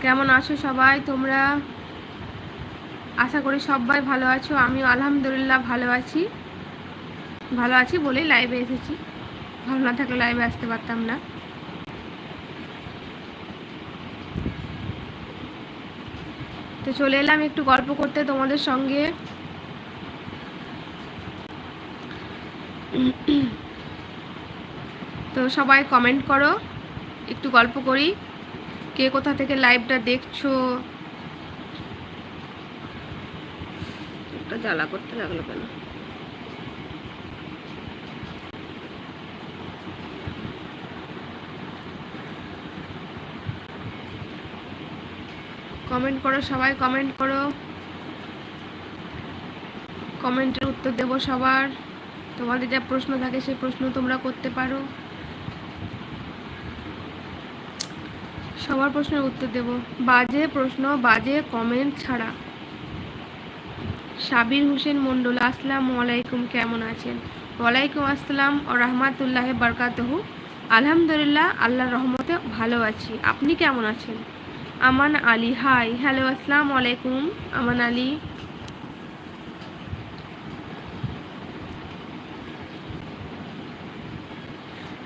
কেমন আছো সবাই তোমরা? আশা করি সবাই ভালো আছো। আমিও আলহামদুলিল্লাহ ভালো আছি বলেই লাইভে এসেছি। ভালো না থাকলে লাইভে আসতে পারতাম না। তো চলে এলাম একটু গল্প করতে তোমাদের সঙ্গে। তো সবাই কমেন্ট করো, একটু গল্প করি। কে কোথা থেকে লাইভটা দেখছো? একটা জ্বালা করতে লাগলো কেন? কমেন্ট করো, সবাই কমেন্ট করো। কমেন্টের উত্তর দেব সবার। তোমাদের যা প্রশ্ন থাকে সেই প্রশ্ন তোমরা করতে পারো। সবার প্রশ্নের উত্তর দেব। বাজে প্রশ্ন, বাজে কমেন্ট ছাড়া। সাবির হোসেন মন্ডল, আসসালামু আলাইকুম, কেমন আছেন? ওয়ালাইকুম আসসালাম ও রহমাতুল্লাহ বারকাতুহু। আলহামদুলিল্লাহ, আল্লাহর রহমতে ভালো আছি। আপনি কেমন আছেন? আমান আলী, হাই, হ্যালো, আসসালামু আলাইকুম আমান আলী।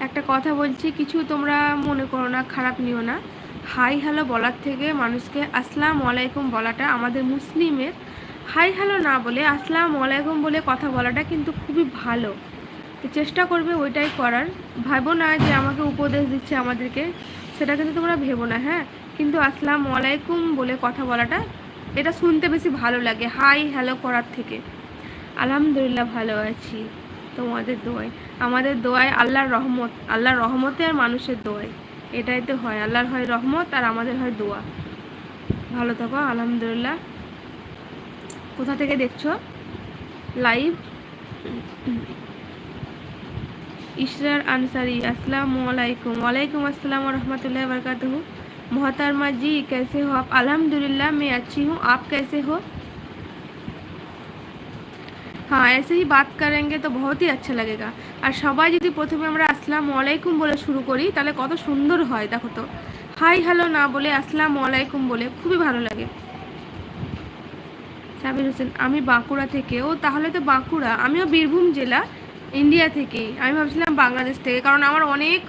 একটা কথা বলছি, কিছু তোমরা মনে করো না, খারাপ নিও না। হাই হ্যালো বলার থেকে মানুষকে আসসালামু আলাইকুম বলাটা আমাদের মুসলিমের, হাই হ্যালো না বলে আসসালামু আলাইকুম বলে কথা বলাটা কিন্তু খুবই ভালো। তো চেষ্টা করবে ওইটাই করার। ভাবো না যে আমাকে উপদেশ দিচ্ছে আমাদেরকে, সেটা কিন্তু তোমরা ভেবো না, হ্যাঁ। কিন্তু আসসালামু আলাইকুম বলে কথা বলাটা, এটা শুনতে বেশি ভালো লাগে হাই হ্যালো করার থেকে। আলহামদুলিল্লাহ ভালো আছি তোমাদের দোয়ায়। আমাদের দোয়ায় আল্লাহর রহমত, আল্লাহর রহমতে আর মানুষের দোয়ায়, এটাই তো হয়। আল্লাহর হয় রহমত আর আমাদের হয় দোয়া। ভালো থাকো, আলহামদুলিল্লাহ। কোথা থেকে দেখছো লাইভ? ইশরার আনসারি, अस्सलामु अलैकुम। वालेकुम अस्सलाम व रहमतुल्लाहि व बरकातहू। मोहतरमा जी, कैसे हो आप? अल्हम्दुलिल्लाह मैं अच्छी हूँ, आप कैसे हो? हाँ, ऐसे ही बात करेंगे तो बहुत ही अच्छा लगेगा। আর সবাই যদি প্রথমে আমরা আসসালামু আলাইকুম বলে শুরু করি তাহলে কত সুন্দর হয়। দেখো তো, হাই হ্যালো না বলে আসসালামু আলাইকুম বলে খুবই ভালো লাগে। সাবির হোসেন, আমি বাঁকুড়া থেকে। ও তাহলে তো বাঁকুড়া, আমিও বীরভূম জেলা, ইন্ডিয়া থেকে। আমি ভাবছিলাম বাংলাদেশ থেকে, কারণ আমার অনেক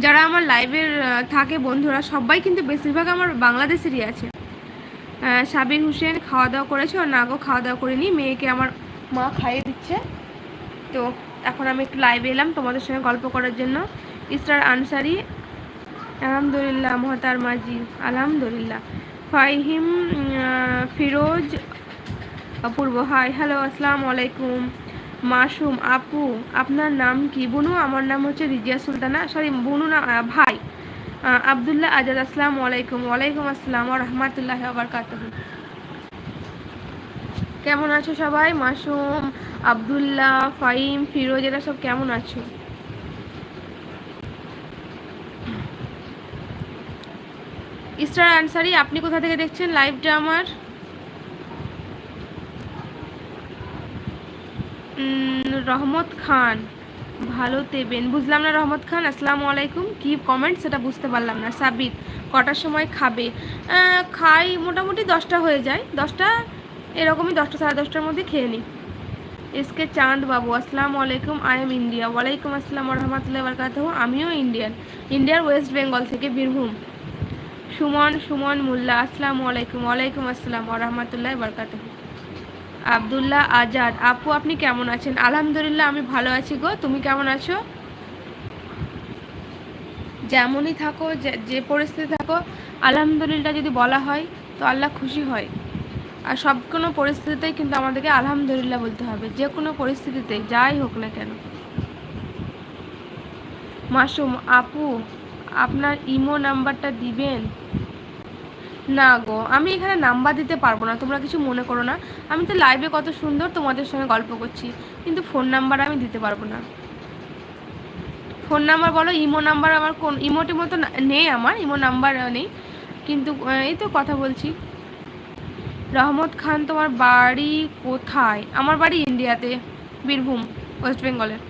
যারা আমার লাইভের থাকে বন্ধুরা সবাই কিন্তু বেশিরভাগ আমার বাংলাদেশেরই আছে। সাবির হোসেন, খাওয়া দাওয়া করেছে? ও না গো, খাওয়া দাওয়া করিনি, মেয়েকে আমার মা খাইয়ে দিচ্ছে। তো এখন আমি একটু লাইভে এলাম তোমাদের সঙ্গে গল্প করার জন্য। ইসরার আনসারি, আলহামদুলিল্লাহ মোহতারমা জি, আলহামদুলিল্লাহ। ফাহিম ফিরোজ অপূর্ব, হাই হ্যালো, আসসালামু আলাইকুম। মাসুম আপু, আপনার নাম কি? বুনু, আমার নাম হচ্ছে রিজিয়া সুলতানা, সরি বুনু না, ভাই। আবদুল্লাহ আজাদ, আসসালামু আলাইকুম। ওয়ালাইকুম আসসালাম ওয়া রাহমাতুল্লাহি ওয়া বারাকাতুহু। কেমন আছো সবাই? মাসুম, আবদুল্লাহ, ফাহিম, ফিরোজ, এরা সব কেমন আছো? ইসরার আনসারি, আপনি কোথা থেকে দেখছেন লাইভটা আমার? রহমত খান, ভালো তেবেন, বুঝলাম না রহমত খান। আসসালামু আলাইকুম, কি কমেন্ট সেটা বুঝতে পারলাম না। সাবির, কটার সময় খাবে? খাই মোটামুটি 10টা হয়ে যায়, 10টা এরকমই, 10টা সাড়ে 10টার মধ্যে খেয়ে নিই। এসকে চাঁদ বাবু, আসসালামু আলাইকুম, আই এম ইন্ডিয়া। ওয়ালাইকুম আসসালাম রহমতুল্লাহ বারকাতুহু। আমিও ইন্ডিয়ার ওয়েস্ট বেঙ্গল থেকে, বীরভূম। সুমন মোল্লা, আসসালামু আলাইকুম। ওয়ালাইকুম আসসালাম রহমতুল্লাহ বারকাতুহু। আবদুল্লাহ আজাদ, আপু আপনি কেমন আছেন? আলহামদুলিল্লাহ আমি ভালো আছি গো, তুমি কেমন আছো? যেমনই থাকো, যে পরিস্থিতি থাকো, আলহামদুলিল্লাহ যদি বলা হয় তো আল্লাহ খুশি হয়। আর সব কোনো পরিস্থিতিতেই কিন্তু আমাদেরকে আলহামদুলিল্লাহ বলতে হবে, যে কোনো পরিস্থিতিতে যাই হোক না কেন। মাসুম আপু, আপনার ইমো নাম্বারটা দিবেন? না গো, আমি এখানে নাম্বার দিতে পারবো না, তোমরা কিছু মনে করো না। আমি তো লাইভে কত সুন্দর তোমাদের সঙ্গে গল্প করছি, কিন্তু ফোন নাম্বার আমি দিতে পারবো না। ফোন নাম্বার বলো, ইমো নাম্বার আমার কোন ইমো টিমো তো নেই, আমার ইমো নাম্বার নেই, কিন্তু এই তো কথা বলছি। রহমত খান, তোমার বাড়ি কোথায়? আমার বাড়ি ইন্ডিয়াতে, বীরভূম, ওয়েস্ট বেঙ্গলের।